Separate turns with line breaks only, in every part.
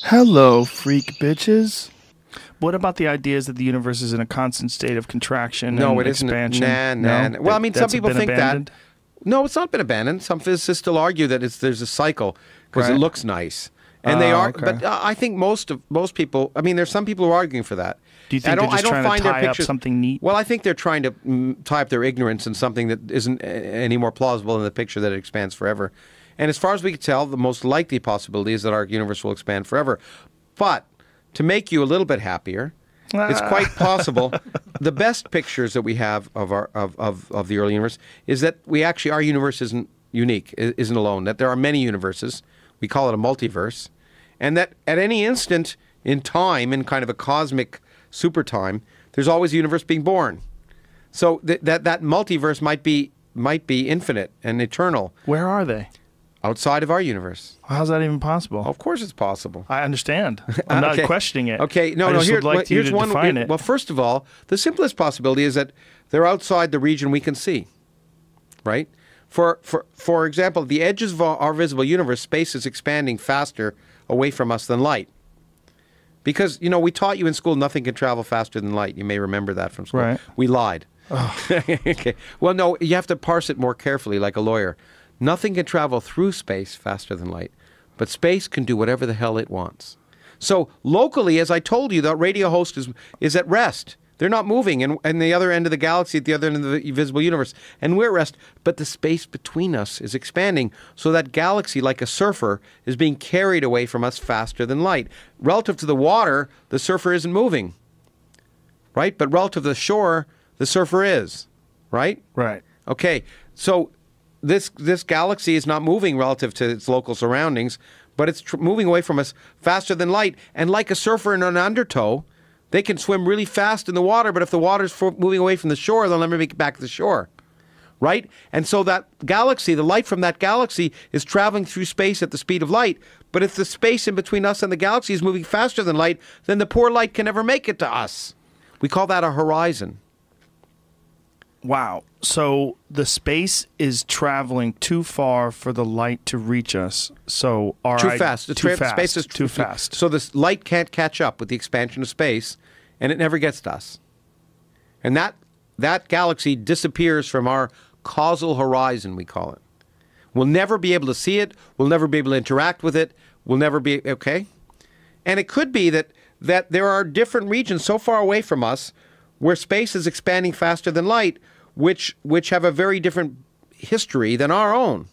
Hello, freak bitches. What about the ideas that the universe is in a constant state of contraction and expansion?
Nah. Well, I mean, some people think
abandoned?
that. No, it's not been abandoned. Some physicists still argue that there's a cycle because it looks nice. And they are,
okay.
but I think most people, I mean, there's some people who are arguing for that.
Do you think they're just trying to tie up something neat?
Well, I think they're trying to tie up their ignorance in something that isn't any more plausible than the picture that it expands forever. And as far as we can tell, the most likely possibility is that our universe will expand forever. But to make you a little bit happier, it's quite possible. The best pictures that we have of the early universe is that our universe isn't unique, isn't alone. That there are many universes. We call it a multiverse. And that at any instant in time, in kind of a cosmic super time, there's always a universe being born. So that multiverse might be infinite and eternal.
Where are they?
Outside of our universe.
How's that even possible?
Of course it's possible.
I understand. I'm not questioning it.
Okay, no,
here's one. Define it.
Well, first of all, the simplest possibility is that they're outside the region we can see, right? For example, the edges of our visible universe, space is expanding faster away from us than light. Because, we taught you in school nothing can travel faster than light. You may remember that from school.
Right.
We lied.
Oh.
Okay. Well, no, you have to parse it more carefully like a lawyer. Nothing can travel through space faster than light, but space can do whatever the hell it wants. So locally, as I told you, the radio host is at rest. They're not moving, and the other end of the galaxy, at the other end of the visible universe, and we're at rest. But the space between us is expanding, so that galaxy, like a surfer, is being carried away from us faster than light. Relative to the water, the surfer isn't moving, right? But relative to the shore, the surfer is, right?
Right.
Okay, so this galaxy is not moving relative to its local surroundings, but it's moving away from us faster than light. And like a surfer in an undertow, they can swim really fast in the water, but if the water's moving away from the shore, they'll never make it back to the shore, right? And so that galaxy, the light from that galaxy is traveling through space at the speed of light, but if the space in between us and the galaxy is moving faster than light, then the poor light can never make it to us. We call that a horizon.
Wow. So the space is traveling too far for the light to reach us. So
too fast. Space is
too fast.
So this light can't catch up with the expansion of space, and it never gets to us. And that galaxy disappears from our causal horizon, we call it. We'll never be able to see it. We'll never be able to interact with it. We'll never be, okay? And it could be that there are different regions so far away from us where space is expanding faster than light, which have a very different history than our own.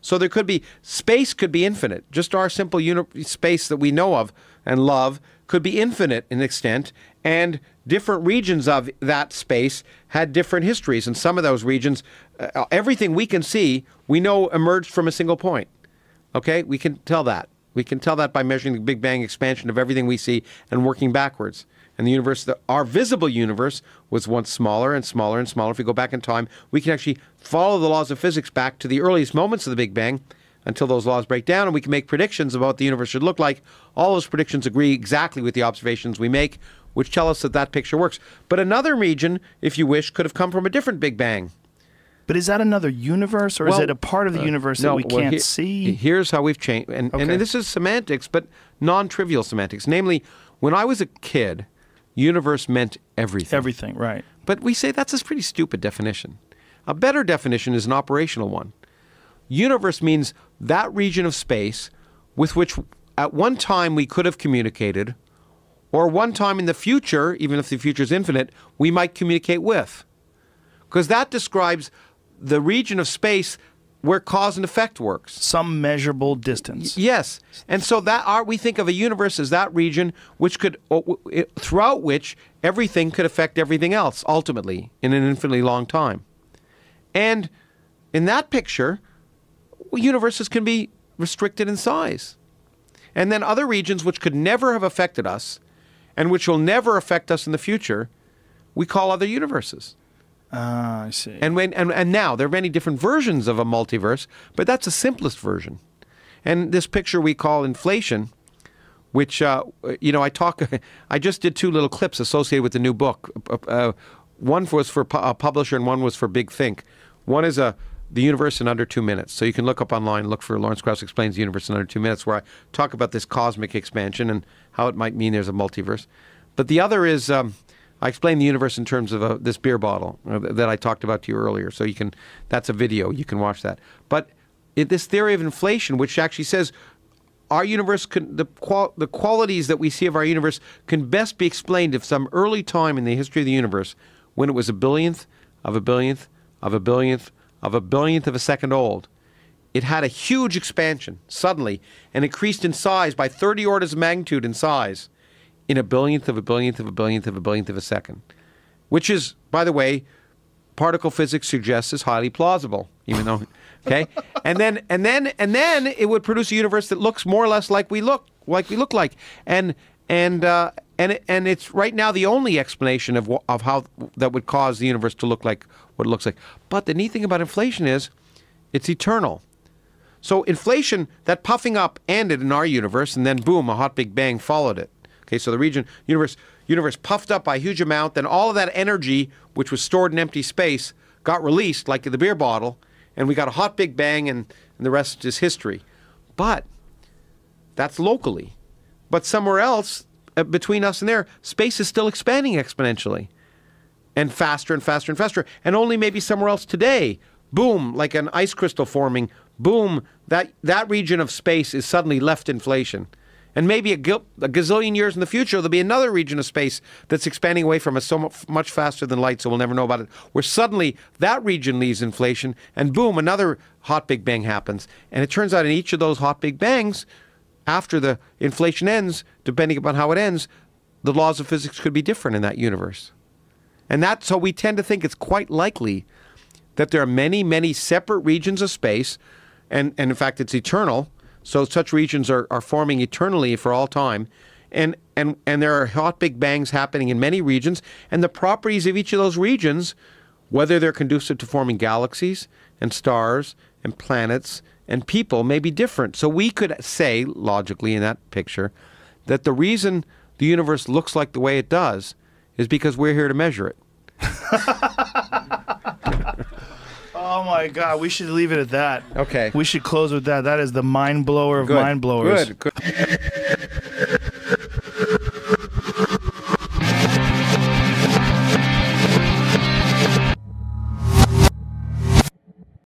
So there could be, space could be infinite. Just our simple space that we know of and love could be infinite in extent, and different regions of that space had different histories. And some of those regions, everything we can see, we know emerged from a single point. Okay? We can tell that. We can tell that by measuring the Big Bang expansion of everything we see and working backwards. And the universe, our visible universe, was once smaller and smaller and smaller. If we go back in time, we can actually follow the laws of physics back to the earliest moments of the Big Bang until those laws break down, and we can make predictions about what the universe should look like. All those predictions agree exactly with the observations we make, which tell us that picture works. But another region, if you wish, could have come from a different Big Bang.
But is that another universe, or is it a part of the universe that we can't see?
Here's how we've changed. And this is semantics, but non-trivial semantics. Namely, when I was a kid, universe meant everything.
Everything, right.
But we say that's a pretty stupid definition. A better definition is an operational one. Universe means that region of space with which at one time we could have communicated, or one time in the future, even if the future is infinite, we might communicate with. Because that describes the region of space where cause and effect works.
Some measurable distance.
Yes. And so we think of a universe as that region which could, throughout which everything could affect everything else, ultimately, in an infinitely long time. And in that picture, universes can be restricted in size. And then other regions which could never have affected us, and which will never affect us in the future, we call other universes.
I see.
And now, there are many different versions of a multiverse, but that's the simplest version. And this picture we call inflation, which, I just did 2 little clips associated with the new book. One was for a publisher and one was for Big Think. One is a the universe in under 2 minutes. So you can look up online, look for Lawrence Krauss Explains the Universe in Under 2 Minutes, where I talk about this cosmic expansion and how it might mean there's a multiverse. But the other is, I explain the universe in terms of this beer bottle that I talked about to you earlier. So that's a video, you can watch that. But this theory of inflation, which actually says our universe, the qualities that we see of our universe can best be explained if some early time in the history of the universe, when it was a billionth of a billionth of a billionth of a billionth of a second old, it had a huge expansion suddenly and increased in size by 30 orders of magnitude in size in a billionth of a billionth of a billionth of a billionth of a second, which is, by the way, particle physics suggests is highly plausible, even though, okay, and then it would produce a universe that looks more or less like we look like, and it's right now the only explanation of how that would cause the universe to look like what it looks like. But the neat thing about inflation is it's eternal. So inflation, that puffing up, ended in our universe, and then boom, a hot big bang followed it. Okay, so the universe puffed up by a huge amount, then all of that energy, which was stored in empty space, got released like the beer bottle, and we got a hot big bang, and the rest is history. But that's locally. But somewhere else, between us and there, space is still expanding exponentially, and faster and faster and faster, and only maybe somewhere else today, boom, like an ice crystal forming, boom, that region of space is suddenly left inflation. And maybe a gazillion years in the future, there'll be another region of space that's expanding away from us so much faster than light, so we'll never know about it, where suddenly that region leaves inflation, and boom, another hot big bang happens. And it turns out in each of those hot big bangs, after the inflation ends, depending upon how it ends, the laws of physics could be different in that universe. And so we tend to think it's quite likely that there are many, many separate regions of space, and in fact it's eternal. So such regions are forming eternally for all time. And there are hot big bangs happening in many regions. And the properties of each of those regions, whether they're conducive to forming galaxies and stars and planets and people, may be different. So we could say, logically in that picture, that the reason the universe looks like the way it does is because we're here to measure it.
Oh my God, we should leave it at that.
Okay.
We should close with that. That is the mind blower of mind blowers.
Good.